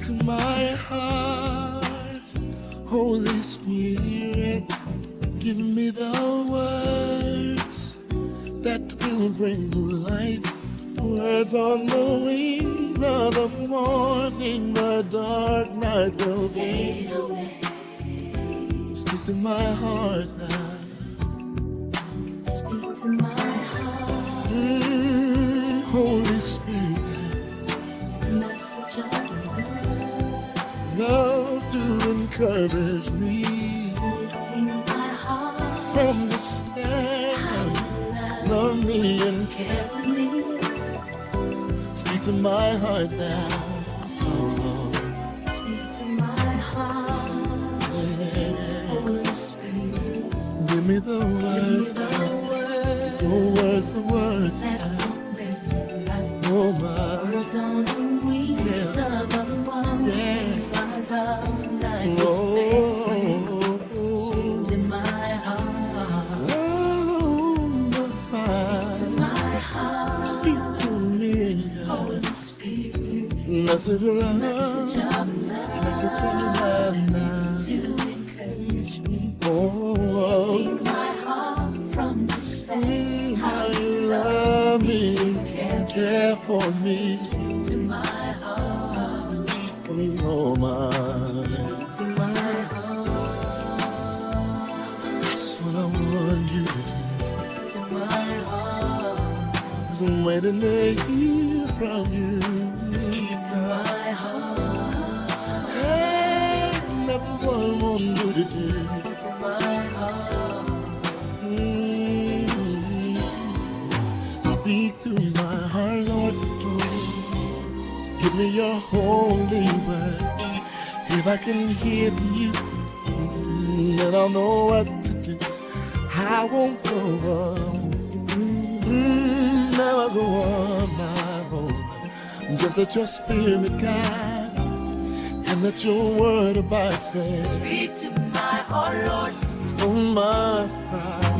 to my heart, Holy Spirit, give me the words that will bring new life. Words on the wings of the morning, the dark night will fade away. Speak to my heart now. Speak to my heart. Holy Spirit, message of love to encourage me, lifting my heart from despair. Love me and care for me. Speak to my heart now, oh Lord. Speak to my heart, yeah. Holy Spirit, give me the words now. The words that oh my words on the wings of the morning, my love lies within. Speak to my heart, speak to my heart, speak to me, Holy Spirit, message of love, message of love to encourage me. Take my heart from despair. How you love me, care for me. Speak to my heart, oh my. Speak to my heart. That's what I want you to do. Speak to my heart, 'cause I'm waiting to hear from you. Speak to my heart. Hey, that's what I want you to do. Speak to my heart. Speak to my heart, Lord. Give me your holy word. If I can hear from you, then I'll know what to do. I won't go on, never go on my own. Just let your spirit guide, and let your word abide. Say, speak to my heart, Lord. Oh my God.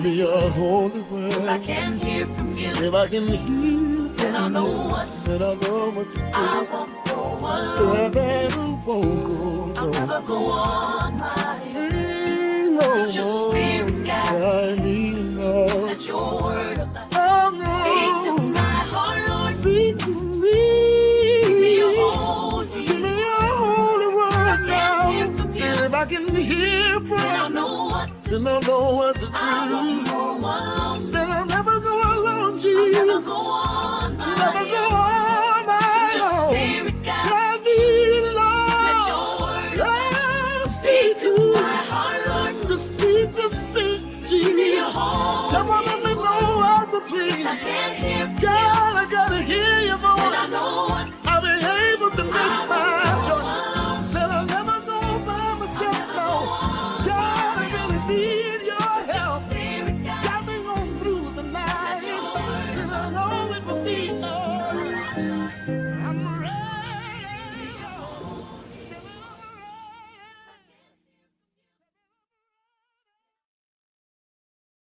Be your holy word. If I can hear from you, if I can hear, then I'll know what to do. I won't go on. So I won't go. I'll never go on my own. Let your spirit guide me. Let your word abide. Speak to my heart, Lord. Speak to me. Give me your holy word now. If I can hear from you, then I'll know what to do. I won't go alone. Said I'll never go alone, Jesus. I'll never go on my own. Just spirit guide me, Lord. Let your word speak to my heart, Lord. The speak, Jesus. Give me your heart. Come on, let me know how to please. I can't hear from you. God, I gotta hear.